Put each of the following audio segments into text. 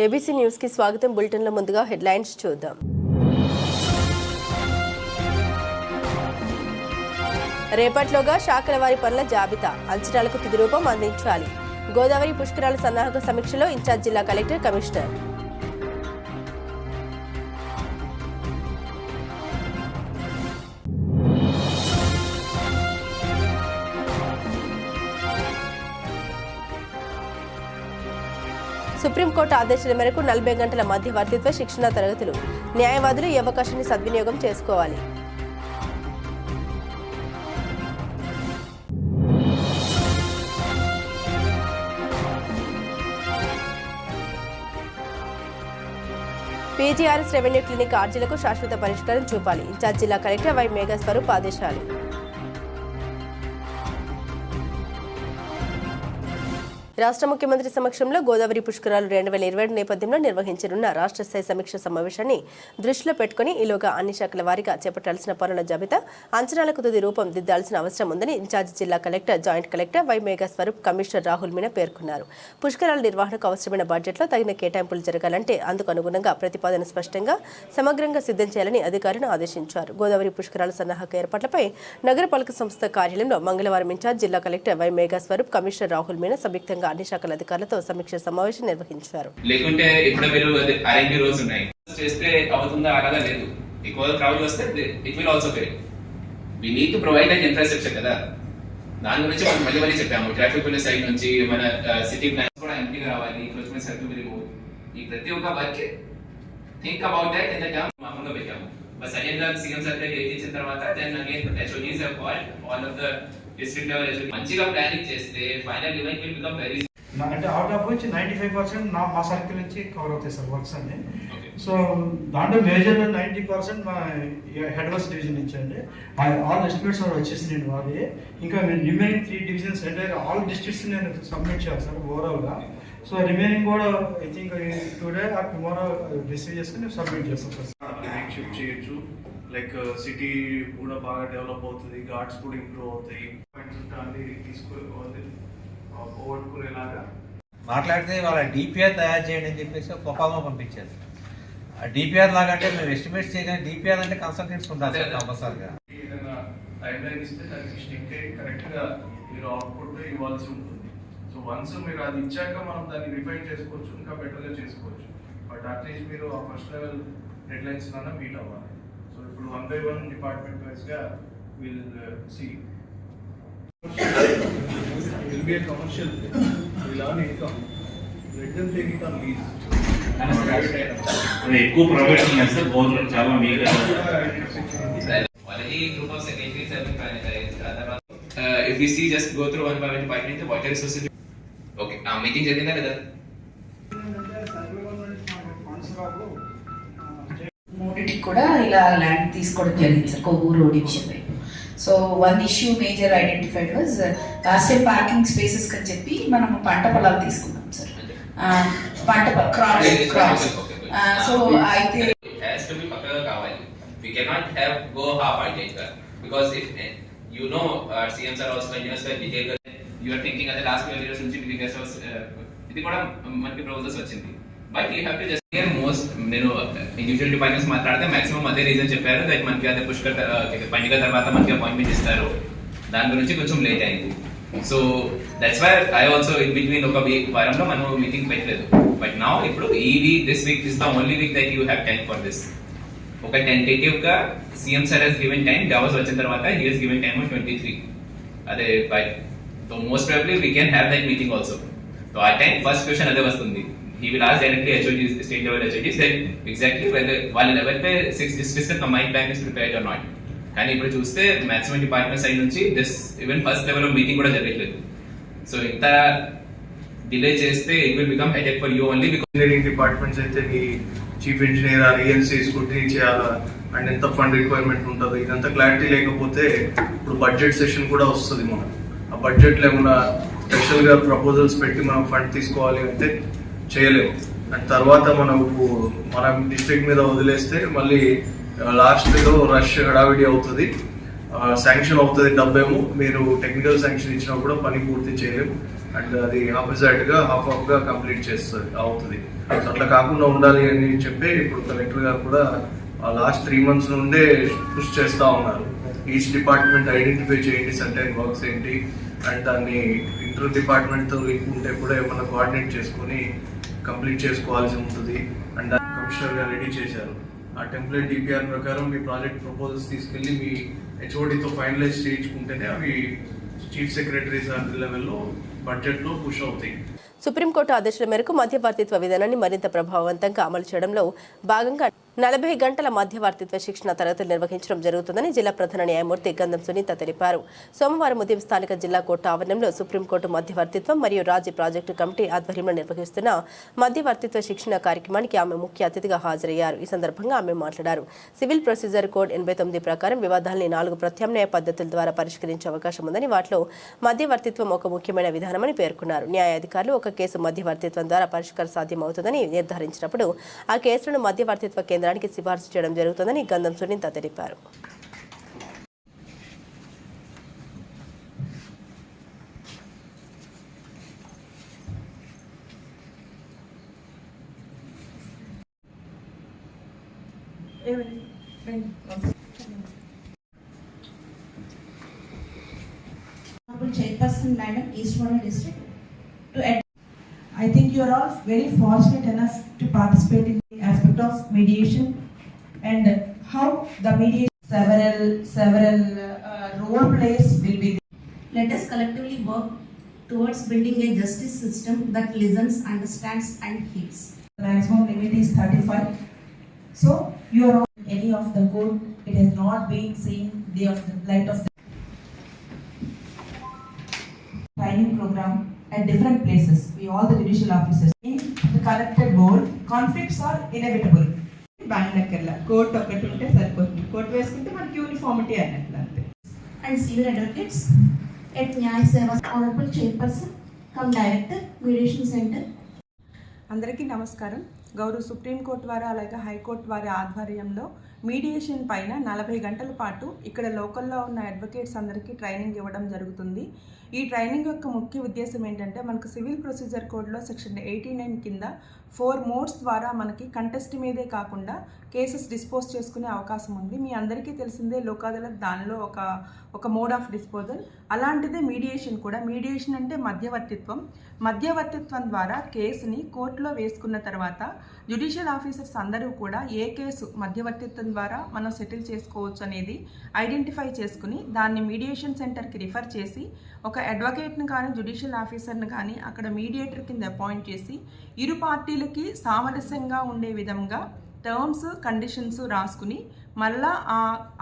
ABC news కి స్వాగతం. Bulletin లో ముందుగా హెడ్లైన్స్ చూద్దాం. రేపట్లోగా శాఖల వారి పనుల జాబితా, అంచనాలకు తుది రూపం అందించాలి. గోదావరి పుష్కరాల సన్నాహక సమీక్షలో ఇన్ఛార్జ్ జిల్లా కలెక్టర్, కమిషనర్. సుప్రీంకోర్టు ఆదేశాల మేరకు 40 గంటల మధ్యవర్తిత్వ శిక్షణ తరగతులు. న్యాయవాదులు ఈ అవకాశాన్ని సద్వినియోగం చేసుకోవాలి. పీజీఆర్ఎస్ రెవెన్యూ క్లినిక్ ఆర్జీలకు శాశ్వత పరిష్కారం చూపాలి. ఇన్ఛార్జ్ జిల్లా కలెక్టర్ వై మేఘా స్వరూప్ ఆదేశాలు. రాష్ట్ర ముఖ్యమంత్రి సమక్షంలో గోదావరి పుష్కరాలు 2022 నేపథ్యంలో నిర్వహించనున్న రాష్ట్ర స్థాయి సమీక్ష సమావేశాన్ని దృష్టిలో పెట్టుకుని ఈలోగా అన్ని శాఖల వారీగా చేపట్టాల్సిన పనుల జాబితా, అంచనాలకు తుది రూపం దిద్దాల్సిన అవసరం ఉందని ఇన్ఛార్జ్ జిల్లా collector, joint collector Y Megha Swaroop, commissioner Rahul Meena పేర్కొన్నారు. పుష్కరాల నిర్వహణకు అవసరమైన బడ్జెట్లో తగిన కేటాయింపులు జరగాలంటే అందుకు అనుగుణంగా ప్రతిపాదన స్పష్టంగా, సమగ్రంగా సిద్ధం చేయాలని అధికారులను ఆదేశించారు. గోదావరి పుష్కరాల సన్నాహక ఏర్పాట్లపై నగరపాలక సంస్థ కార్యాలయంలో మంగళవారం ఇన్ఛార్జ్ జిల్లా collector Y Megha Swaroop, commissioner Rahul Meena సంయుక్తంగా అన్ని శాఖల అధికారులతో సమీక్ష సమావేశం నిర్వహించారు. లేకుంటే ఇప్పుడు మీరు ఆర్ఎంపీ రోజు ఉన్నాయి చేస్తే అవుతుందా అలాగా లేదు. ఎక్కువ క్రౌడ్ వస్తే it will also fail. We need to provide that infrastructure కదా. దాని గురించి మనం మళ్ళీ చెప్పాము. ట్రాఫిక్ పోలీస్ సైడ్ నుంచి మన సిటీ ప్లాన్స్ కూడా ఎంపీగా రావాలి. క్లోజ్మెంట్ సర్కిల్ రిమూవ్, ఈ ప్రతి ఒక్క work think about that in the term మామూలుగా పెట్టాము. Bus agenda CM sir date ఇచ్చిన తర్వాత then again HODs have called all of the district level HODs. మంచిగా ప్లానింగ్ చేస్తే final event will become very అంటే అవుట్ ఆఫ్ వచ్చి 95% మా circle నుంచి కవర్ అవుతాయి సార్ వర్క్స్ అన్ని. సో దాంట్లో మేజర్ 90% మా హెడ్ వర్క్స్ డివిజన్ నుంచి అండి. ఆల్ ఎస్టిమేట్స్ వచ్చేసినాయి వాళ్ళే. ఇంకా రిమైనింగ్ 3 డివిజన్స్ అంటే ఆల్ డిస్ట్రిక్ట్స్ నేను సబ్మిట్ చేయాలి సార్ ఓవరాల్గా. సో రిమైనింగ్ కూడా I think today or tomorrow receive చేసుకుని సబ్మిట్ చేస్తాం సార్. షిఫ్ట్ చేయొచ్చు. లైక్ సిటీ కూడా బాగా డెవలప్ అవుతుంది, ఘాట్స్ కూడా ఇంప్రూవ్ అవుతాయి. తీసుకుని పోగొట్టుకునేలాగా మాట్లాడితే వాళ్ళ డిపిఆర్ తయారు చేయండి అని చెప్పేసి ప్రపోజల్ పంపించారు. ఆ డిపిఆర్ లాగా అంటే మేము ఎస్టిమేట్ చేయగానే డిపిఆర్ అంటే కన్సల్టెంట్స్ ఉంటారు కంపల్సరీగా. ఏదైనా టైం లైన్ ఇస్తే దానికి స్టిక్ కరెక్ట్ గా మీరు అవుట్పుట్ ఇవ్వాల్సి ఉంటుంది. సో వన్స్ మీరు అది ఇచ్చాక మనం దాన్ని రిఫైన్ చేసుకోవచ్చు, ఇంకా బెటర్ గా చేసుకోవచ్చు. బట్ అట్లీస్ట్ మీరు ఆ ఫస్ట్ లెవెల్ డెడ్ లైన్స్ కన్నా మీట్ అవ్వాలి. సో ఇప్పుడు 1 by 1 డిపార్ట్మెంట్ వైజ్ గా will see. It will be a commercial thing. We'll earn income. Let them take it on lease. ఎక్కువ ప్రైవేట్ ఉన్నాయి సార్. గవర్నమెంట్ చాలా మీగా already group of secretaries have been finalized. If we see just go through one by one department, the water resources. Okay, meeting జరిగిందా లేదా? మూడిటికి కూడా ఇలా land తీసుకోవడం జరిగింది సార్ కొవ్వూరు డివిజన్ వైపు. So one issue major identified was last time parking spaces అని చెప్పి మనం పంట పొలాలు తీసుకున్నాం సార్. పంట క్రాప్స్ సో అయితే has to be పక్కగా కావాలి. We cannot have go half-hearted because if you know CM sir also continuous detail you are thinking at the last year నుంచి మీకు గెస్ట్ హౌస్ ఇది కూడా మనకి ప్రపోజల్స్ వచ్చింది. But you have to just hear most. నేను individual departments మాట్లాడితే maximum అదే reason చెప్పారు దట్ మనకి అదే పుష్కర్ పండుగ తర్వాత మనకి అపాయింట్మెంట్ ఇస్తారు. దాని గురించి కొంచెం లేట్ అయింది. So that's why I also in between ఒక వారంలో మనం మీటింగ్ పెట్టలేదు. బట్ నౌ ఇప్పుడు ఈ week this week is the only week that you have time for this. ఒక టెంటేటివ్ గా CM sir has given time, Davos వచ్చిన తర్వాత హీ హెస్ గివెన్ టైమ్ 23. అదే but so most probably we can have that meeting also. So ఆ time first question అదే వస్తుంది. He will ask directly HODs, state level HODs, that exactly whether వాళ్ళ level pi 6 districts combined plan is prepared or not. కానీ ఇప్పుడు చూస్తే maximum department side నుంచి this even first level of meeting కూడా జరగట్లేదు. So ఇంత డిలే చేస్తే it will become headache for you only because engineering departments అయితే మీ chief engineer or ENC scrutiny చేయాలా అండ్ ఎంత ఫండ్ రిక్వైర్మెంట్ ఉంటుంది ఇదంతా క్లారిటీ లేకపోతే ఇప్పుడు బడ్జెట్ సెషన్ కూడా వస్తుంది. మనం ఆ బడ్జెట్లో ఏమన్నా స్పెషల్ గా ప్రపోజల్స్ పెట్టి మనం ఫండ్ తీసుకోవాలి అంటే చేయలేము. అండ్ తర్వాత మనం డిస్ట్రిక్ట్ మీద వదిలేస్తే మళ్ళీ లాస్ట్ లో రష్ హడావిడి అవుతుంది. శాంక్షన్ అవుతుంది డబ్బేమో, మీరు టెక్నికల్ శాంక్షన్ ఇచ్చినా కూడా పని పూర్తి చేయలేము. అండ్ అది ఆపోజిట్గా హాఫ్గా కంప్లీట్ అవుతుంది. సో అట్లా కాకుండా ఉండాలి అని చెప్పి ఇప్పుడు కలెక్టర్ గారు కూడా లాస్ట్ 3 months నుండే పుష్ చేస్తూ ఉన్నారు. ఈచ్ డిపార్ట్మెంట్ ఐడెంటిఫై చేయండి సర్టెన్ వర్క్స్ ఏంటి, అండ్ దాన్ని ఇంటర్ డిపార్ట్మెంట్తో లింక్ ఉంటే కూడా ఏమన్నా కోఆర్డినేట్ చేసుకొని కంప్లీట్ చేసుకోవాల్సి ఉంటుంది. అండ్ కమిషనర్ గారు రెడీ చేశారు. ఆ టెంప్లెట్ డిపిఆర్ ప్రకారం మీ ప్రాజెక్ట్ ప్రపోజల్స్ తీసుకెళ్లి మీ హెచ్ఓడితో ఫైనలైజ్ చేయించుకుంటేనే అవి చీఫ్ సెక్రటరీ సార్ లెవెల్లో బడ్జెట్లో పుష్ అవుతాయి. సుప్రీంకోర్టు ఆదేశాల మేరకు మధ్యవర్తిత్వ విధానాన్ని మరింత ప్రభావవంతంగా అమలు చేయడంలో భాగంగా 40 గంటల మధ్యవర్తిత్వ శిక్షణ తరగతులు నిర్వహించడం జరుగుతుందని జిల్లా ప్రధాన న్యాయమూర్తి గంధం సునీత తెలిపారు. సోమవారం ఉదయం స్థానిక జిల్లా కోర్టు ఆవరణంలో సుప్రీంకోర్టు మధ్యవర్తిత్వం మరియు రాజీ ప్రాజెక్టు కమిటీ ఆధ్వర్యంలో నిర్వహిస్తున్న మధ్యవర్తిత్వ శిక్షణ కార్యక్రమానికి ఆమె ముఖ్య అతిథిగా హాజరయ్యారు. ఈ సందర్భంగా ఆమె మాట్లాడారు. సివిల్ ప్రొసీజర్ కోడ్ 89 ప్రకారం వివాదాల్ని 4 ప్రత్యామ్నాయ పద్ధతుల ద్వారా పరిష్కరించే అవకాశం ఉందని, వాటిలో మధ్యవర్తిత్వం ఒక ముఖ్యమైన విధానమని పేర్కొన్నారు. న్యాయాధికారులు ఒక కేసు మధ్యవర్తిత్వం ద్వారా పరిష్కారం సాధ్యమవుతుందని నిర్ధారించినప్పుడు ఆ కేసులను మధ్యవర్తిత్వ కేంద్రానికి సిఫార్సు చేయడం జరుగుతుందని గంధం సునీత తెలిపారు. Chairperson Madam, Eastbourne District. I think you are all very fortunate enough to participate in the aspect of mediation and how the mediation several role plays will be. Let us collectively work towards building a justice system that listens, understands and heals. The maximum limit is 35. So you are all any of the code, it has not been seen the light of the training program at different places. We all the judicial officers in the collected board, conflicts are inevitable. Bangalore court ఒకటి ఉంటే సరిపోతుంది. Court వేసుకుంటే మనకి uniformity అన్నట్లు అంతే. And civil advocates at Nyaya Seva, Honorable Chairperson, come Director, Mediation Center. అందరికీ నమస్కారం. గౌరవ సుప్రీంకోర్టు వారు అలాగే హైకోర్టు వారి ఆధ్వర్యంలో మీడియేషన్ పైన 40 గంటల పాటు ఇక్కడ లోకల్లో ఉన్న అడ్వకేట్స్ అందరికీ ట్రైనింగ్ ఇవ్వడం జరుగుతుంది. ఈ ట్రైనింగ్ యొక్క ముఖ్య ఉద్దేశం ఏంటంటే, మనకు సివిల్ ప్రొసీజర్ కోడ్లో సెక్షన్ 89 కింద 4 మోడ్స్ ద్వారా మనకి కంటెస్ట్ మీదే కాకుండా కేసెస్ డిస్పోజ్ చేసుకునే అవకాశం ఉంది. మీ అందరికీ తెలిసిందే లోక్ అదాలత్ దానిలో ఒక మోడ్ ఆఫ్ డిస్పోజల్. అలాంటిదే మీడియేషన్ కూడా. మీడియేషన్ అంటే మధ్యవర్తిత్వం ద్వారా కేసుని కోర్టులో వేసుకున్న తర్వాత జ్యుడిషియల్ ఆఫీసర్స్ అందరూ కూడా ఏ కేసు మధ్యవర్తిత్వం ద్వారా మనం సెటిల్ చేసుకోవచ్చు అనేది ఐడెంటిఫై చేసుకుని దాన్ని మీడియేషన్ సెంటర్కి రిఫర్ చేసి ఒక అడ్వకేట్ని కానీ జ్యుడిషియల్ ఆఫీసర్ని కానీ అక్కడ మీడియేటర్ కింద అపాయింట్ చేసి ఇరు పార్టీలకి సామరస్యంగా ఉండే విధంగా టర్మ్స్ కండిషన్స్ రాసుకుని మళ్ళా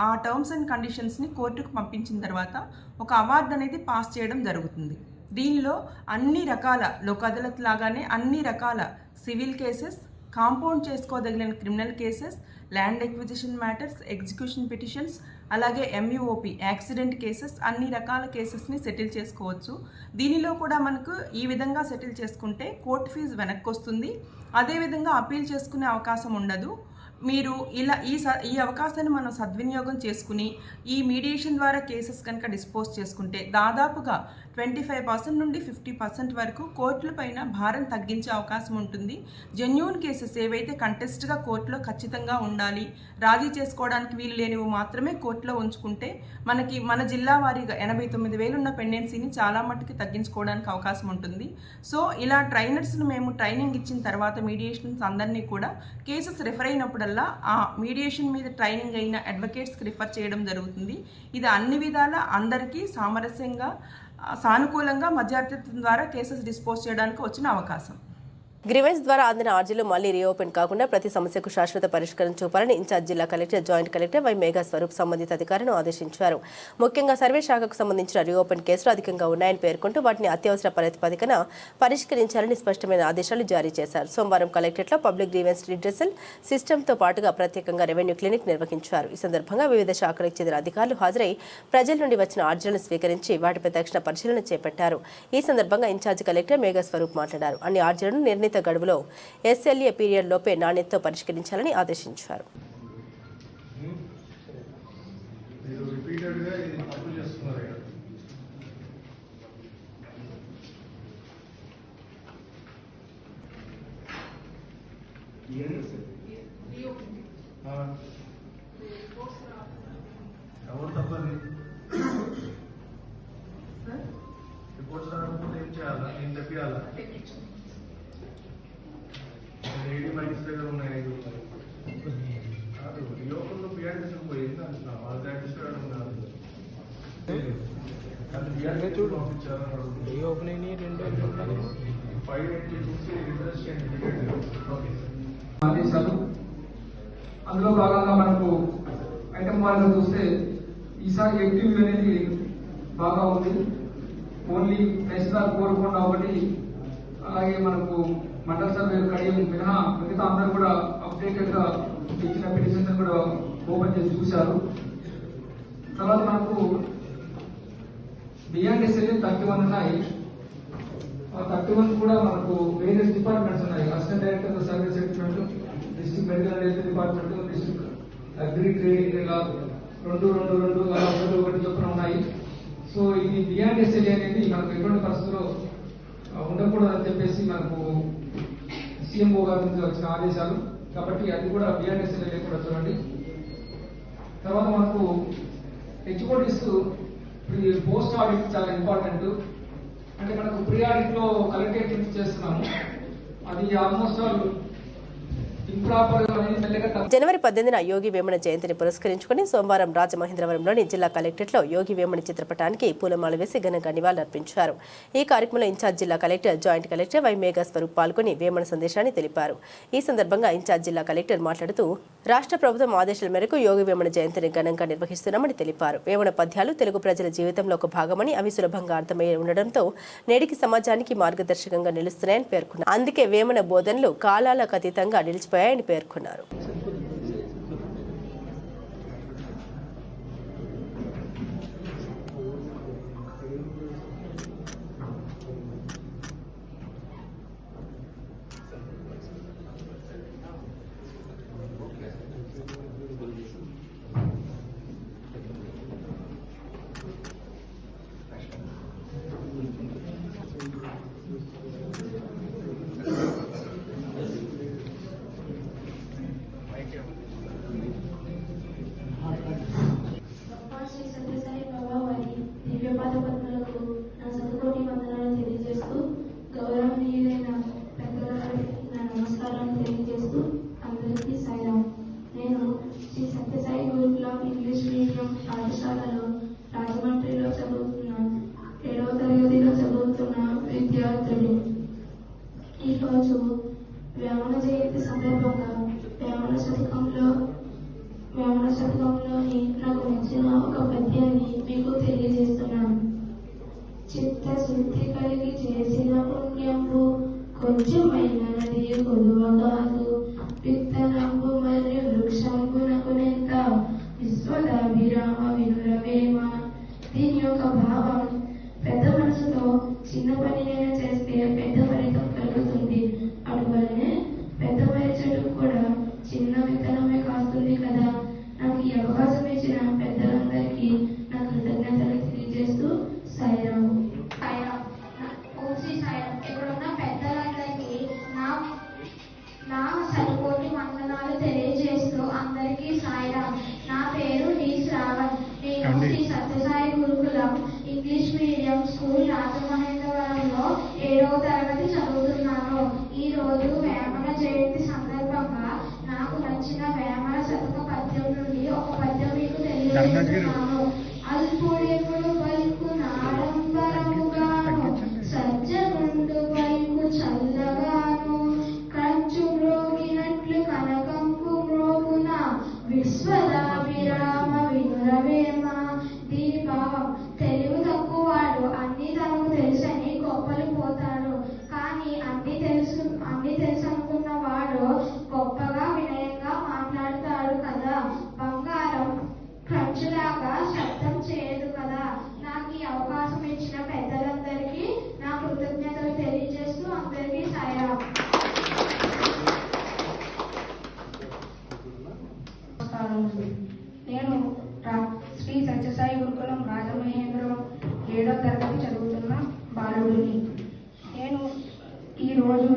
ఆ టర్మ్స్ అండ్ కండిషన్స్ని కోర్టుకు పంపించిన తర్వాత ఒక అవార్డు అనేది పాస్ చేయడం జరుగుతుంది. దీనిలో అన్ని రకాల లోక్ అదాలత్ లాగానే అన్ని రకాల సివిల్ కేసెస్, కాంపౌండ్ చేసుకోదగిన criminal cases, land acquisition matters, execution petitions, అలాగే MUOP యాక్సిడెంట్ కేసెస్, అన్ని రకాల కేసెస్ని సెటిల్ చేసుకోవచ్చు. దీనిలో కూడా మనకు ఈ విధంగా సెటిల్ చేసుకుంటే కోర్టు ఫీజు వెనక్కి వస్తుంది. అదేవిధంగా అప్పీల్ చేసుకునే అవకాశం ఉండదు. మీరు ఇలా ఈ అవకాశాన్ని మనం సద్వినియోగం చేసుకుని ఈ మీడియేషన్ ద్వారా కేసెస్ కనుక డిస్పోజ్ చేసుకుంటే దాదాపుగా 25% నుండి 50% వరకు కోర్టుల పైన భారం తగ్గించే అవకాశం ఉంటుంది. జెన్యూన్ కేసెస్ ఏవైతే కంటెస్ట్గా కోర్టులో ఖచ్చితంగా ఉండాలి, రాజీ చేసుకోవడానికి వీలు లేనివి మాత్రమే కోర్టులో ఉంచుకుంటే మనకి మన జిల్లా వారీగా 89,000 ఉన్న పెండెన్సీని చాలా మట్టుకు తగ్గించుకోవడానికి అవకాశం ఉంటుంది. సో ఇలా ట్రైనర్స్ను మేము ట్రైనింగ్ ఇచ్చిన తర్వాత మీడియేషన్స్ అందరినీ కూడా కేసెస్ రిఫర్ అయినప్పుడల్లా ఆ మీడియేషన్ మీద ట్రైనింగ్ అయిన అడ్వకేట్స్కి రిఫర్ చేయడం జరుగుతుంది. ఇది అన్ని విధాల అందరికీ సామరస్యంగా సానుకూలంగా మధ్యవర్తిత్వం ద్వారా కేసెస్ డిస్పోజ్ చేయడానికి వచ్చిన అవకాశం. గ్రీవెన్స్ ద్వారా అందిన ఆర్జీలు మళ్లీ రీఓపెన్ కాకుండా ప్రతి సమస్యకు శాశ్వత పరిష్కారం చూపాలని ఇన్ఛార్జ్ జిల్లా collector, joint collector Y Megha Swaroop సంబంధిత అధికారులను ఆదేశించారు. ముఖ్యంగా సర్వే శాఖకు సంబంధించిన రీఓపెన్ కేసులు అధికంగా ఉన్నాయని పేర్కొంటూ వాటిని అత్యవసర ప్రాతిపదికన పరిష్కరించాలని స్పష్టమైన ఆదేశాలు జారీ చేశారు. సోమవారం కలెక్టరేట్లో పబ్లిక్ గ్రీవెన్స్ రిడ్రెసల్ సిస్టమ్తో పాటుగా ప్రత్యేకంగా రెవెన్యూ క్లినిక్ నిర్వహించారు. ఈ సందర్భంగా వివిధ శాఖలకు చెందిన అధికారులు హాజరై ప్రజల నుండి వచ్చిన ఆర్జీలను స్వీకరించి వాటిపై తక్షణ పరిశీలన చేపట్టారు. ఈ సందర్భంగా ఇన్ఛార్జ్ కలెక్టర్ మేఘా స్వరూప్ మాట్లాడారు. అన్ని ఆర్జీలను నిర్ణీత గడువులో SLA పీరియడ్ లోపే నాణ్యతతో పరిష్కరించాలని ఆదేశించారు. ఎవరు తప్పది రిపోర్ట్స్ రాకపోతే ఏం చేయాలా? నేను తెప్పియాలా? ఏడి మైండ్స్ దగ్గర ఉన్నాయి కాదు. యువకుల్లో పిఆర్టీసీ పోయింది అంటున్నా. వాళ్ళ సాటిస్ఫైడ్ ఉన్నారు. ఆదేశాలు అందులో భాగంగా మనకు ఐటమ్ వాళ్ళని చూస్తే ఈసారి యాక్టివ్ అనేది బాగా ఉంది. ఓన్లీ తహసీల్దార్ కోరుకుండా ఒకటి, అలాగే మనకు మండల సభ్యులు కడియం మినహా మిగతా అందరూ కూడా అప్డేటెడ్ గా ఇచ్చిన పిటిషన్స్ కూడా ఓపెన్ చేసి చూశారు. తర్వాత మనకు బిఎన్ఎస్ఎల్ 31 ఉన్నాయి. 31 కూడా మనకు వేరియస్ డిపార్ట్మెంట్స్ ఉన్నాయి. Assistant director service settlement, district medical health department, district agri trading ఇలా 2 అలా 1 చొప్పున ఉన్నాయి. సో ఇది బిఎన్ఎస్ఎల్ అనేది మనకు ఎటువంటి పరిస్థితుల్లో ఉండకూడదని చెప్పేసి మనకు సీఎంఓ గారి నుంచి వచ్చిన ఆదేశాలు. కాబట్టి అది కూడా బిఎన్ఎస్ఎల్ కూడా చూడండి. తర్వాత మనకు హెచ్ఓడిస్ పోస్ట్ ఆడిట్ చాలా ఇంపార్టెంట్. అంటే మనకు ప్రీ ఆడిట్ లో కలెక్టరేట్ చేస్తున్నాము. అది ఆల్మోస్ట్ ఆల్ జనవరి 18న యోగి వేమన జయంతిని పురస్కరించుకుని సోమవారం రాజమహేంద్రవరంలోని జిల్లా కలెక్టరేట్లో యోగి వేమన చిత్రపటానికి పూలమాల వేసి ఘనంగా నివాళులర్పించారు. ఈ కార్యక్రమంలో ఇన్ఛార్జ్ జిల్లా collector, joint collector Y Megha Swaroop పాల్గొని వేమన సందేశాన్ని తెలిపారు. ఈ సందర్భంగా ఇన్ఛార్జ్ జిల్లా కలెక్టర్ మాట్లాడుతూ రాష్ట్ర ప్రభుత్వం ఆదేశాల మేరకు యోగి వేమన జయంతిని ఘనంగా నిర్వహిస్తున్నామని తెలిపారు. వేమన పద్యాలు తెలుగు ప్రజల జీవితంలో ఒక భాగమని, అవి సులభంగా అర్థమయ్యే ఉండడంతో నేటికి సమాజానికి మార్గదర్శకంగా నిలుస్తున్నాయని పేర్కొన్నారు. అందుకే వేమన బోధనలు కాలాలకు అతీతంగా నిలిచిపోయాయని పేర్కొన్నారు. ఇంగ్లీష్ మీడియం పాఠశాలలో రాజమండ్రిలో చదువుతున్న 7వ తరగతిలో చదువుతున్న విద్యార్థులు. ఈరోజు వేమన జయంతి సందర్భంగా వేమన శతకంలోని నాకు నచ్చిన ఒక పద్యాన్ని మీకు తెలియజేస్తున్నాను. చిత్తశుద్ధి కలిగి చేసిన పుణ్యంబు కొంచెమైన నది కొలువ కాదు, విత్తనంబు మరియు వృక్షంబునకునెంత విశ్వదాభిరామ వినురవేమ. దీని యొక్క భావం, పెద్ద మనసుతో చిన్న పనినైనా చేస్తే పెద్ద ఫలితం కలుగుతుంది. అటువలనే పెద్ద మర్రి చెట్టు కూడా చిన్న విత్తనమే కాస్తుంది కదా. నాకు ఈ అవకాశం ఇచ్చిన పెద్దలందరికీ నా కృతజ్ఞతలు తెలియజేస్తూ సాయిరాము. ఇక్కడున్న పెద్దలందరికీ నా సరిపోటి వందనాలు తెలియజేస్తూ అందరికీ సాయిరామ్. నా పేరు డి శ్రావణ్. నేను శ్రీ సత్యసాయి గురుకులం ఇంగ్లీష్ మీడియం స్కూల్ రాజమహేంద్రవరంలో 7వ తరగతి చదువుతున్నాను. ఈ రోజు వేమన జయంతి సందర్భంగా నాకు నచ్చిన వేమన శతక పద్యం నుండి ఒక పద్యం మీకు తెలియజేస్తున్నాను. అల్పుడెప్పుడు పలుకు నాడంబరముగాను, సజ్జనుండు పలుకు చల్లగాను, కంచు మ్రోగినట్లు కనకంపు మ్రోగున, విశ్వదాభిరామ వినురవేమ. దీని భావం, తెలివి తక్కువవాడు అన్ని తనకు తెలుసని గొప్పలు పోతాడు, కానీ అన్ని తెలుసు అనుకున్న వాడు గొప్పగా వినయంగా మాట్లాడతాడు కదా. బంగారం కంచులాగా శబ్దం చేయదు కదా. నాకు ఈ అవకాశం ఇచ్చిన పెద్దలందరికీ నా కృతజ్ఞతలు తెలియజేస్తూ అందరికీ సాయిరామ్. నేను శ్రీ సత్యసాయి గురుకులం రాజమహేంద్రవరం 7వ తరగతి చదువుతున్న బాలుడిని. నేను ఈరోజు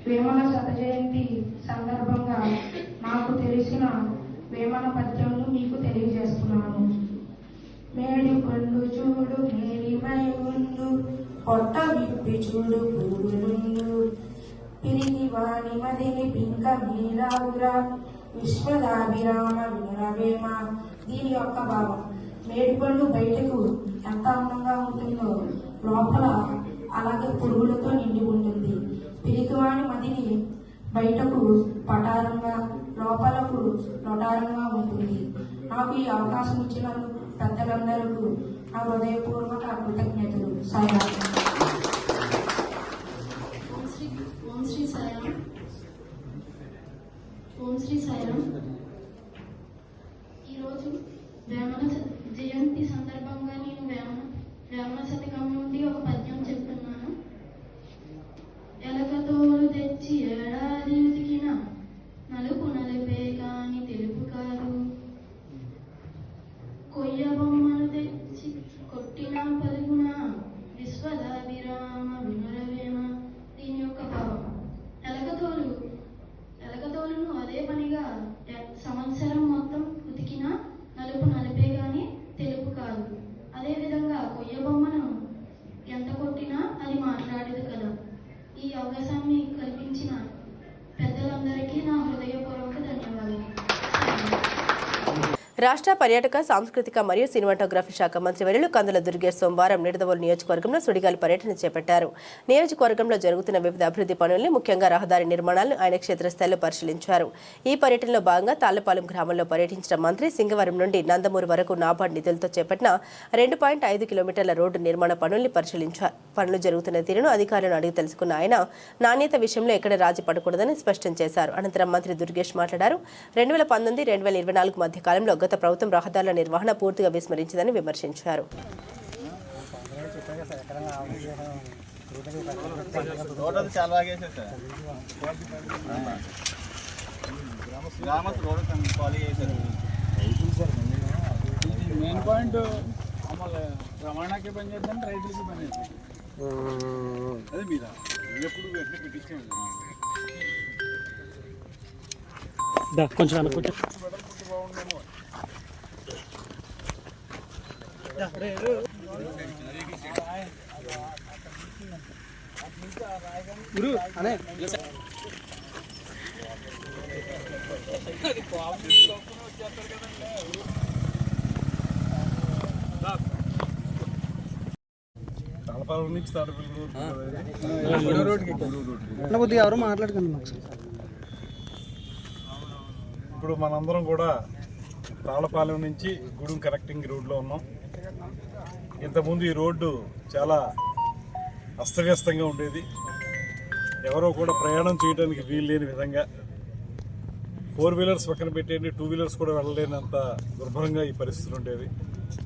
వేమన శత జయంతి సందర్భంగా నాకు తెలిసిన వేమన పద్యంను మీకు తెలియజేస్తున్నాను. మేడి పండు చూడు మేడిమై ఉండు, పొట్ట విప్పి చూడు పురుగులుండు, పిరిగి వాణి మదిని పింక మీలావురా, విశ్వదాభిరామ వినరవేమ. దీని యొక్క భావం, మేడిపండు బయటకు ఎంత అందంగా ఉంటుందో లోపల అలాగే పురుగులతో నిండి ఉంటుంది. పిరికివాణి మదిని బయటకు పటారంగా లోపలకు లొటారంగా ఉంటుంది. నాకు ఈ అవకాశం ఇచ్చినందుకు పెద్దలందరికీ నా హృదయపూర్వక కృతజ్ఞతలు. సాయిరామ్. ఓం శ్రీ సాయిరామ్. ఈరోజు వేమన జయంతి సందర్భంగా నేను వేమన శతకం నుండి ఒక పద్యం చెప్తున్నాను. ఎలకతోలు తెచ్చి ఏడాది ఉతికిన నలుపు నలిపే కాని తెలుపు కాదు, కొయ్య బొమ్మను తెచ్చి కొట్టిన పలుగున విశ్వదాభిరామ వినురవేమ. దీని యొక్క భావం, ఎలకతోలును అదే పనిగా సంవత్సరం మొత్తం ఉతికినా నలుపు నలిపే గాని తెలుపు కాదు. అదేవిధంగా కొయ్య బొమ్మను ఎంత కొట్టినా అది మాట్లాడేది కదా. ఈ అవకాశాన్ని కల్పించిన పెద్దలందరికీ నా హృదయపూర్వక ధన్యవాదాలు. రాష్ట్ర పర్యాటక సాంస్కృతిక మరియు సినిమాటోగ్రఫీ శాఖ మంత్రి వర్యులు కందుల దుర్గేష్ సోమవారం నిడదవోలు నియోజకవర్గంలో సుడిగాలి పర్యటన చేపట్టారు. నియోజకవర్గంలో జరుగుతున్న వివిధ అభివృద్ధి పనుల్ని, ముఖ్యంగా రహదారి నిర్మాణాలను ఆయన క్షేత్రస్థాయిలో పరిశీలించారు. ఈ పర్యటనలో భాగంగా తాళ్లపాలెం గ్రామంలో పర్యటించిన మంత్రి సింగవరం నుండి నందమూరు వరకు నాబార్డ్ నిధులతో చేపట్టిన 2.5 కిలోమీటర్ల రోడ్డు నిర్మాణ పనుల్ని పరిశీలించారు. పనులు జరుగుతున్న తీరును అధికారులను అడిగి తెలుసుకున్న ఆయన నాణ్యత విషయంలో ఎక్కడ రాజీ పడకూడదని స్పష్టం చేశారు. అనంతరం మంత్రి దుర్గేష్ మాట్లాడారు. 2019-2024 మధ్య కాలంలో గత ప్రభుత్వం రహదారుల నిర్వహణ పూర్తిగా విస్మరించిందని విమర్శించారు. మెయిన్ పాయింట్ రవాణాకి పని చేద్దాం, రైతులకి పని చేద్దాం. అదే మీరా ఎప్పుడు పెట్టించాను కొంచెం బాగుండేమో. గురు అనే తలపాల నుంచి కొద్దిగా ఎవరు మాట్లాడుకుందాం. ఇప్పుడు మనందరం కూడా తాళపాలెం నుంచి గూడెం కనెక్టింగ్ రోడ్లో ఉన్నాం. ఇంతకుముందు ఈ రోడ్డు చాలా అస్తవ్యస్తంగా ఉండేది. ఎవరో కూడా ప్రయాణం చేయడానికి వీలు లేని విధంగా, 4 వీలర్స్ పక్కన పెట్టేయండి, 2 వీలర్స్ కూడా వెళ్ళలేనంత దుర్భరంగా ఈ పరిస్థితులు ఉండేవి.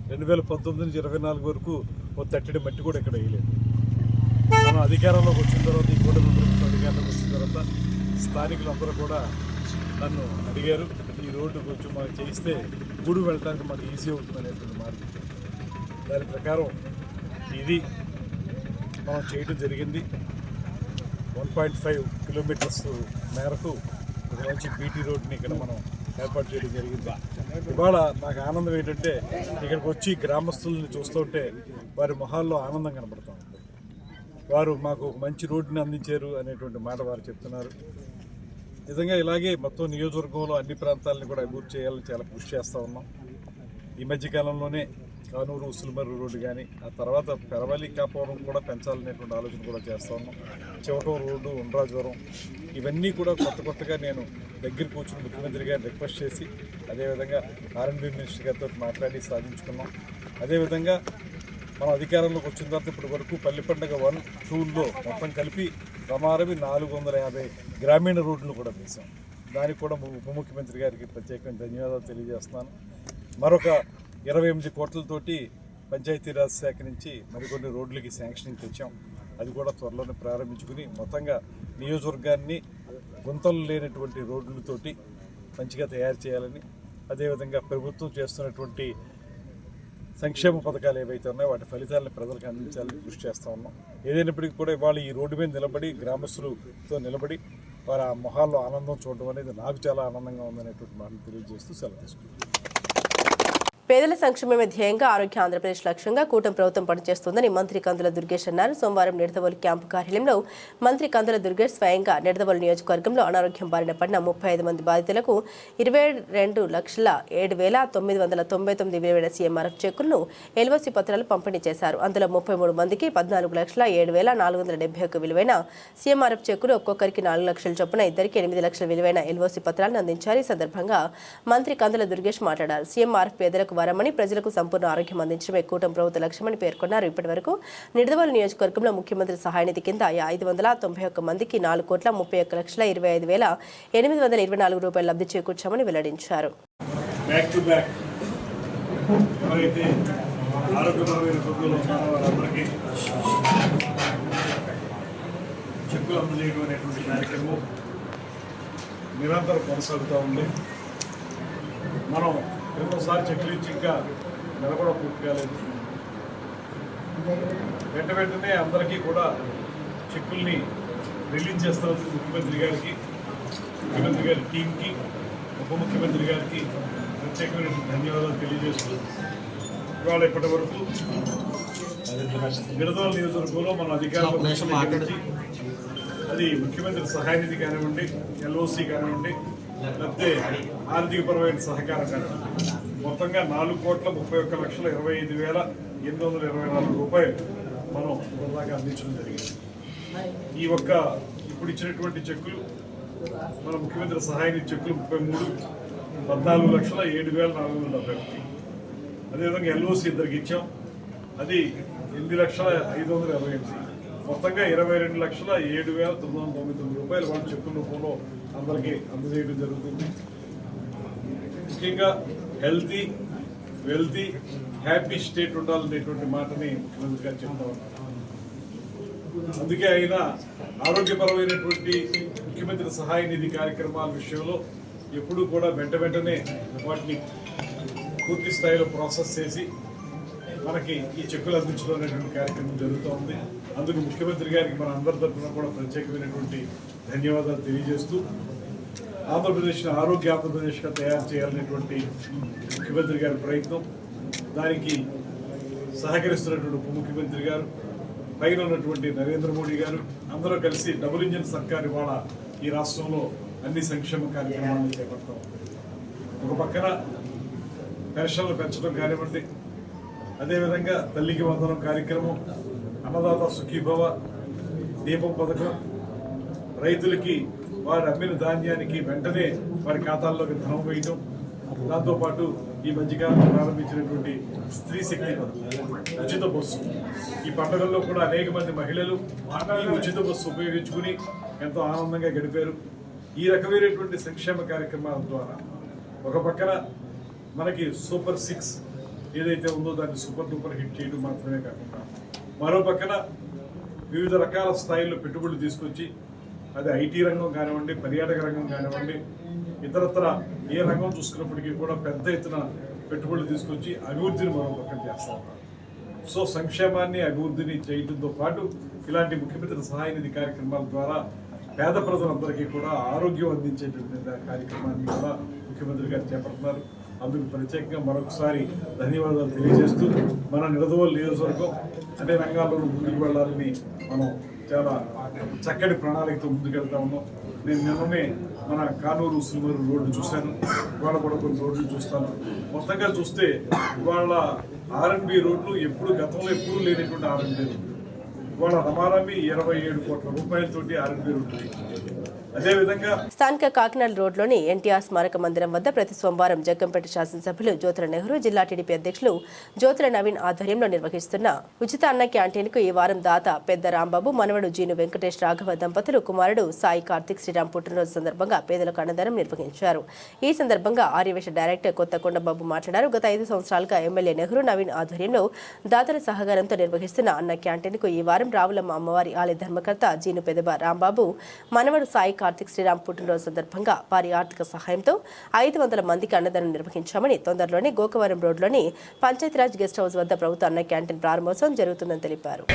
2019-24 వరకు ఓ తట్టడి మట్టి కూడా ఇక్కడ వేయలేదు. మనం అధికారంలోకి వచ్చిన తర్వాత, ఈ కూటమి ప్రభుత్వం అధికారంలోకి వచ్చిన తర్వాత స్థానికులందరూ కూడా నన్ను అడిగారు, ఈ రోడ్డు కొంచెం మాకు చేయిస్తే గూడు వెళ్ళడానికి మాకు ఈజీ అవుతుంది అనేటువంటి మార్గం. దాని ప్రకారం ఇది మనం చేయడం జరిగింది. 1.5 కిలోమీటర్స్ మేరకు ఒక మంచి బీటీ రోడ్ని ఇక్కడ మనం ఏర్పాటు చేయడం జరిగింది. ఇవాళ నాకు ఆనందం ఏంటంటే, ఇక్కడికి వచ్చి గ్రామస్తుల్ని చూస్తుంటే వారి మొహాల్లో ఆనందం కనబడుతూ ఉంది. వారు మాకు ఒక మంచి రోడ్డుని అందించారు అనేటువంటి మాట వారు చెప్తున్నారు. నిజంగా ఇలాగే మొత్తం నియోజకవర్గంలో అన్ని ప్రాంతాలని కూడా అభివృద్ధి చేయాలని చాలా కృషి చేస్తూ ఉన్నాం. ఈ మధ్యకాలంలోనే కానూరు ఉసులుమర్రు రోడ్డు కానీ, ఆ తర్వాత పెరవలి కాపురం కూడా పెంచాలనేటువంటి ఆలోచన కూడా చేస్తూ ఉన్నాం. చివటం రోడ్డు, ఉండ్రాజవరం, ఇవన్నీ కూడా కొత్తగా నేను దగ్గర కూర్చుని ముఖ్యమంత్రి గారిని రిక్వెస్ట్ చేసి, అదేవిధంగా R&B మినిస్టర్ గారితో మాట్లాడి సాధించుకున్నాం. అదేవిధంగా మనం అధికారంలోకి వచ్చిన తర్వాత ఇప్పటి వరకు పల్లి పండుగ 1, 2లో మొత్తం కలిపి ప్రమారవి 450 గ్రామీణ రోడ్లు కూడా వేసాం. దానికి కూడా ఉప ముఖ్యమంత్రి గారికి ప్రత్యేకంగా ధన్యవాదాలు తెలియజేస్తున్నాను. మరొక 28 కోట్లతోటి పంచాయతీరాజ్ శాఖ నుంచి మరికొన్ని రోడ్లకి శాంక్షనింగ్ తెచ్చాం. అది కూడా త్వరలోనే ప్రారంభించుకుని మొత్తంగా నియోజకవర్గాన్ని గుంతలు లేనటువంటి రోడ్లతోటి మంచిగా తయారు చేయాలని, అదేవిధంగా ప్రభుత్వం చేస్తున్నటువంటి సంక్షేమ పథకాలు ఏవైతే ఉన్నాయో వాటి ఫలితాలను ప్రజలకు అందించాలని కృషి చేస్తూ ఉన్నాం. ఏదైనప్పటికీ కూడా ఇవాళ ఈ రోడ్డు మీద నిలబడి గ్రామస్తులతో నిలబడి వారి ఆ మొహాల్లో ఆనందం చూడడం అనేది నాకు చాలా ఆనందంగా ఉందనేటువంటి మాటలు తెలియజేస్తూ సెలవు తీసుకుంటున్నాను. పేదల సంక్షేమమే ధ్యేయంగా ఆరోగ్య ఆంధ్రప్రదేశ్ లక్ష్యంగా కూటమి ప్రభుత్వం పనిచేస్తోందని మంత్రి కందుల దుర్గేష్ అన్నారు. సోమవారం నిడదవోలు క్యాంపు కార్యాలయంలో మంత్రి కందుల దుర్గేష్ స్వయంగా నిడదవోలు నియోజకవర్గంలో అనారోగ్యం బారిన పడిన 35 మంది బాధితులకు 22,07,999 విలువైన సీఎంఆర్ఎఫ్ చెక్కులను ఎల్ఓసి పత్రాలు పంపిణీ చేశారు. అందులో 33 మందికి 14,07,471 విలువైన సీఎంఆర్ఎఫ్ చెక్కులు, ఒక్కొక్కరికి 4 లక్షల చొప్పున ఇద్దరికి 8 లక్షల విలువైన ఎల్ఓసి పత్రాలను అందించారు. ఈ సందర్భంగా మంత్రి కందుల దుర్గేష్ మాట్లాడారు. సీఎంఆర్ఎఫ్ పేదలకు వరమని, ప్రజలకు సంపూర్ణ ఆరోగ్యం అందించడమే కూటమి ప్రభుత్వ లక్ష్యమని పేర్కొన్నారు. ఇప్పటి వరకు నిడదవోలు నియోజకవర్గంలో ముఖ్యమంత్రి సహాయ నిధి కింద 591 మందికి 4,31,25,824 రూపాయలు లబ్ధి చేకూర్చామని వెల్లడించారు. చెక్కులు అందజేయడం అనేటువంటి కార్యక్రమం నిరంతరం కొనసాగుతూ ఉంది. మనం రెండోసారి చెక్కులు ఇచ్చి ఇంకా నెల కూడా పూర్తి కాలేదు. వెంటనే అందరికీ కూడా చెక్కుల్ని రిలీజ్ చేస్తున్నందుకు ముఖ్యమంత్రి గారి టీంకి, ఉప ముఖ్యమంత్రి గారికి ప్రత్యేకమైన ధన్యవాదాలు తెలియజేస్తూ ఇవాళ ఇప్పటి వరకు నిడదవోలు నియోజకవర్గంలో మన అధికారులు అది ముఖ్యమంత్రి సహాయ నిధి కానివ్వండి, ఎల్ఓసి కానివ్వండి, లేకపోతే ఆర్థికపరమైన సహకారం కానివ్వండి, మొత్తంగా 4,31,25,824 రూపాయలు మనం ఇప్పటిదాకా అందించడం జరిగింది. ఈ ఇప్పుడు ఇచ్చినటువంటి చెక్కులు మన ముఖ్యమంత్రి సహాయ నిధి చెక్కులు 33, 14,07,471. అదేవిధంగా ఎల్ఓసి ఇద్దరికి ఇచ్చాం, అది 8,05,28. మొత్తంగా 22,07,999 రూపాయలు వాళ్ళ చెక్కుల రూపంలో అందరికీ అందజేయడం జరుగుతుంది. ముఖ్యంగా హెల్తీ, వెల్తీ, హ్యాపీ స్టేట్ ఉండాలనేటువంటి మాటని ముఖ్యమంత్రి గారు చెప్తా ఉన్నారు. అందుకే ఆయన ఆరోగ్యపరమైనటువంటి ముఖ్యమంత్రి సహాయ నిధి కార్యక్రమాల విషయంలో ఎప్పుడూ కూడా వెంటనే వాటిని పూర్తి స్థాయిలో ప్రాసెస్ చేసి మనకి ఈ చెక్కులు అందించడం అనేటువంటి కార్యక్రమం జరుగుతూ ఉంది. అందుకు ముఖ్యమంత్రి గారికి మన అందరి తరఫున కూడా ప్రత్యేకమైనటువంటి ధన్యవాదాలు తెలియజేస్తూ ఆంధ్రప్రదేశ్ని ఆంధ్రప్రదేశ్గా తయారు చేయాలనేటువంటి ముఖ్యమంత్రి గారి ప్రయత్నం, దానికి సహకరిస్తున్నటువంటి ఉప ముఖ్యమంత్రి గారు, పైన ఉన్నటువంటి నరేంద్ర మోడీ గారు అందరూ కలిసి డబుల్ ఇంజిన్ సర్కార్ ఇవాళ ఈ రాష్ట్రంలో అన్ని సంక్షేమ కార్యక్రమాలను చేపడతాం. ఒక పక్కన పెన్షన్లు పెంచడం కానివ్వండి, అదేవిధంగా తల్లికి వందనం కార్యక్రమం, అన్నదాత సుఖీభవ, దీపం పథకం, రైతులకి వారు అమ్మిన ధాన్యానికి వెంటనే వారి ఖాతాల్లోకి ధనం వేయడం, దాంతోపాటు ఈ మధ్యకాలంలో ప్రారంభించినటువంటి స్త్రీ శక్తి ఉచిత బస్సు, ఈ పండుగల్లో కూడా అనేక మంది మహిళలు ఈ ఉచిత బస్సు ఉపయోగించుకుని ఎంతో ఆనందంగా గడిపారు. ఈ రకమైనటువంటి సంక్షేమ కార్యక్రమాల ద్వారా ఒక పక్కన మనకి సూపర్ 6 ఏదైతే ఉందో దాన్ని సూపర్ డూపర్ హిట్ చేయడం మాత్రమే కాకుండా, మరో పక్కన వివిధ రకాల స్థాయిల్లో పెట్టుబడులు తీసుకొచ్చి, అది ఐటీ రంగం కానివ్వండి, పర్యాటక రంగం కానివ్వండి, ఇతరత్ర ఏ రంగం చూసుకున్నప్పటికీ కూడా పెద్ద ఎత్తున పెట్టుబడులు తీసుకొచ్చి అభివృద్ధిని మరో పక్కన చేస్తూ ఉన్నారు. సో సంక్షేమాన్ని, అభివృద్ధిని చేయడంతో పాటు ఇలాంటి ముఖ్యమంత్రి సహాయ నిధి కార్యక్రమాల ద్వారా పేద ప్రజలందరికీ కూడా ఆరోగ్యం అందించేటువంటి కార్యక్రమాన్ని కూడా ముఖ్యమంత్రి గారు చేపడుతున్నారు. అందుకు ప్రత్యేకంగా మరొకసారి ధన్యవాదాలు తెలియజేస్తూ మన నిడదవోలు నియోజకవర్గం అన్ని రంగాల్లో ముందుకు వెళ్ళాలని మనం చాలా చక్కటి ప్రణాళికతో ముందుకెళ్తా ఉన్నాం. నేను నిన్ననే మన కానూరు ఉసిరిమరు రోడ్డు చూశాను, ఇవాళ కూడా కొన్ని రోడ్లు చూస్తాను. మొత్తంగా చూస్తే ఇవాళ R&B రోడ్లు గతంలో ఎప్పుడూ లేనటువంటి R&B రోడ్లు, ఇవాళ రమారమి 27 కోట్ల రూపాయలతోటి R&B రోడ్లు. అదేవిధంగా స్థానిక కాకినాడ రోడ్లోని ఎన్టీఆర్ స్మారక మందిరం వద్ద ప్రతి సోమవారం జగ్గంపేట శాసనసభ్యులు జ్యోతుల నెహ్రూ, జిల్లా టీడీపీ అధ్యక్షులు జ్యోతుల నవీన్ ఆధ్వర్యంలో నిర్వహిస్తున్న ఉచిత అన్న క్యాంటీన్కు ఈ వారం దాత పెద్ద రాంబాబు, మనవడు జీను వెంకటేష్ రాఘవ దంపతులు కుమారుడు సాయి కార్తిక్ శ్రీరామ్ పుట్టినరోజు సందర్భంగా పేదలకు అన్నదానం నిర్వహించారు. ఈ సందర్భంగా ఆర్యవేశ డైరెక్టర్ కొత్తకొండబాబు మాట్లాడారు. గత 5 సంవత్సరాలుగా ఎమ్మెల్యే నెహ్రూ, నవీన్ ఆధ్వర్యంలో దాతల సహకారంతో నిర్వహిస్తున్న అన్న క్యాంటీన్కు ఈ వారం రావులమ్మ అమ్మవారి ఆలయ ధర్మకర్త జీను పెదబ రాంబాబు, మనవడు సాయి కార్తిక్ శ్రీరామ్ పుట్టినరోజు సందర్భంగా వారి ఆర్థిక సహాయంతో 500 మందికి అన్నదానం నిర్వహించామని, తొందరలోనే గోకవరం రోడ్లోని పంచాయతీరాజ్ గెస్ట్ హౌస్ వద్ద ప్రభుత్వ అన్న క్యాంటీన్ ప్రారంభోత్సవం జరుగుతుందని తెలిపారు.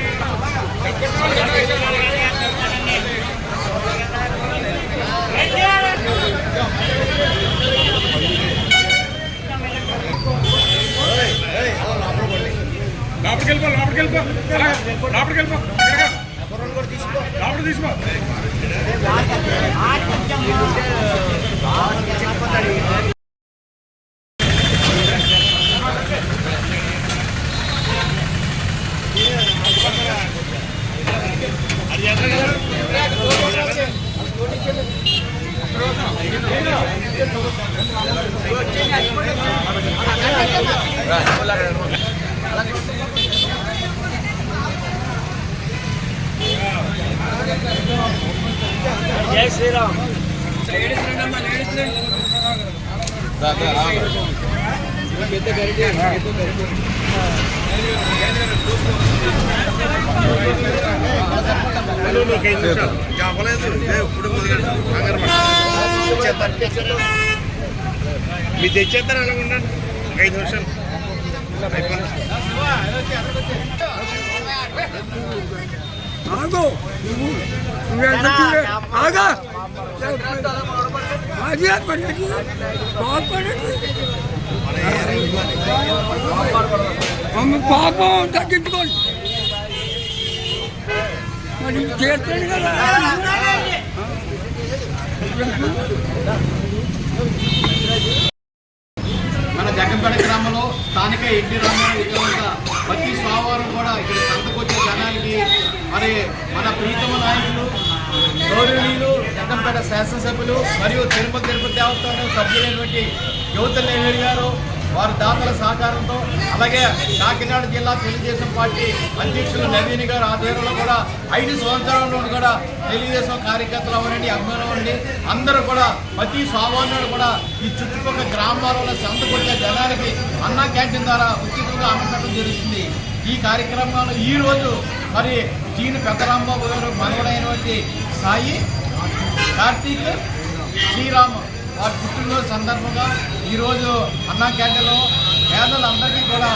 జై శ్రీరామ్. మీరు తెచ్చేస్తారు అలా ఉండండి 5 నిమిషాలు ఆగో ఆగా పాపం తగ్గించుకోండి మరి చేస్తాడు కదా. మన జగ్గంపేట గ్రామంలో స్థానిక ఎన్టీ రామారావు విగ్రహంగా ప్రతి సోమవారం కూడా ఇక్కడ సంతకొచ్చే జనానికి మరి మన ప్రీతమ నాయకులు గౌరవనీయులు జగ్గంపేట శాసనసభ్యులు మరియు తిరుపతి దేవస్థానం సభ్యులైనటువంటి యువతల నెహ్రూ గారు వారి దాతల సహకారంతో, అలాగే కాకినాడ జిల్లా తెలుగుదేశం పార్టీ అధ్యక్షులు నవీన్ గారు ఆధ్వర్యంలో కూడా 5 సంవత్సరాల్లో కూడా తెలుగుదేశం కార్యకర్తలు అవనండి, అభిమానులు అవ్వండి, అందరూ కూడా ప్రతి సోమవారం కూడా ఈ చుట్టుపక్కల గ్రామాలలో సంతకొచ్చే జనానికి అన్నా క్యాంటీన్ ద్వారా ఉచితంగా అన్నపెట్టడం జరుగుతుంది. ఈ కార్యక్రమంలో ఈరోజు మరి జీని పెద్దరాంబాబు గారు మనవడైనటువంటి సాయి కార్తీక్ శ్రీరామ్ వారి పుట్టినరోజు సందర్భంగా ఈరోజు అన్నా క్యాంటీన్లో పేదలందరికీ కూడా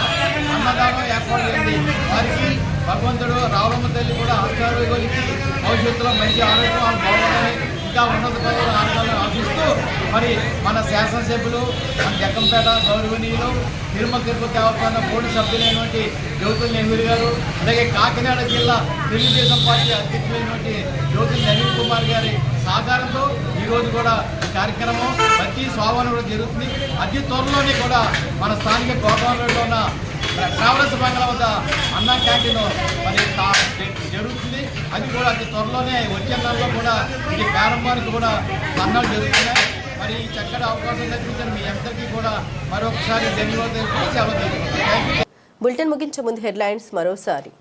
అన్నదానం ఏర్పాటు చేయండి. వారికి భగవంతుడు రావమ్మ తల్లి కూడా ఆరోగ్యం ఇచ్చి భవిష్యత్తులో మంచి ఆరోగ్యం బాగుండాలని, ఇంకా ఉన్నత పదవులు ఆడాలని ఆశిస్తూ మరి మన శాసనసభ్యులు మన జగ్గంపేట గౌరవనీయులు తిరుపతి దేవస్థానం బోర్డు సభ్యులైనటువంటి జ్యోతుల నెహ్రూ గారు, అలాగే కాకినాడ జిల్లా తెలుగుదేశం పార్టీ అధ్యక్షులైనటువంటి జ్యోతుల నవీన్ కుమార్ గారి సహకారంతో ఈరోజు కూడా ఈ కార్యక్రమం ప్రతి సోమవారం కూడా జరుగుతుంది. అతి త్వరలోనే కూడా మన స్థానిక గోదావరిలో ఉన్న ట్రావెలర్స్ బంగ్లా వద్ద అన్నా క్యాంటీన్ మరి జరుగుతుంది. అది కూడా అతి త్వరలోనే వచ్చే నెలలో కూడా ఇది ప్రారంభానికి కూడా సన్నాలు జరుగుతున్నాయి. మరి ఈ చక్కటి అవకాశం కల్పించిన మీ అందరికీ కూడా మరొకసారి ధన్యవాదాలు సెలవు. బులెటిన్ ముగించే ముందు హెడ్లైన్స్ మరోసారి.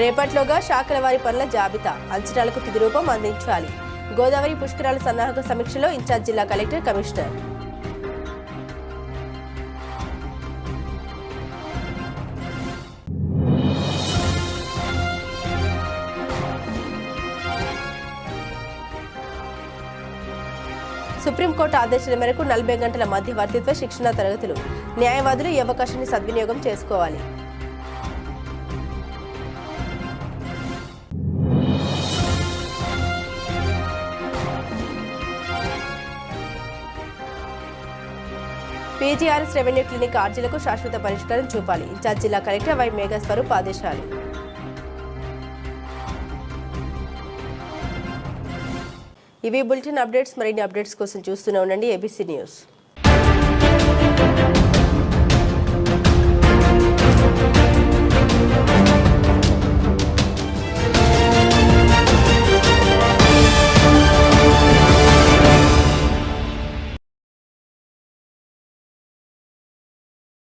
రేపట్లోగా శాఖల వారి పనుల జాబితా, అంచనాలకు తుది రూపం అందించాలి. గోదావరి పుష్కరాల సన్నాహక సమీక్షలో ఇన్ఛార్జ్ జిల్లా కలెక్టర్, కమిషనర్. సుప్రీంకోర్టు ఆదేశాల మేరకు 40 గంటల మధ్యవర్తిత్వ శిక్షణ తరగతులు, న్యాయవాదులు ఈ అవకాశాన్ని సద్వినియోగం చేసుకోవాలి. పీజీఆర్ఎస్ రెవెన్యూ క్లినిక్ ఆర్జీలకు శాశ్వత పరిష్కారం చూపాలి. ఇన్ఛార్జ్ జిల్లా కలెక్టర్ వై మేఘస్వరూప్ ఆదేశాలు. ఇవి బులెటిన్ అప్డేట్స్. మరిన్ని అప్డేట్స్ కోసం చూస్తూనే ఉండండి ఏబీసీ న్యూస్.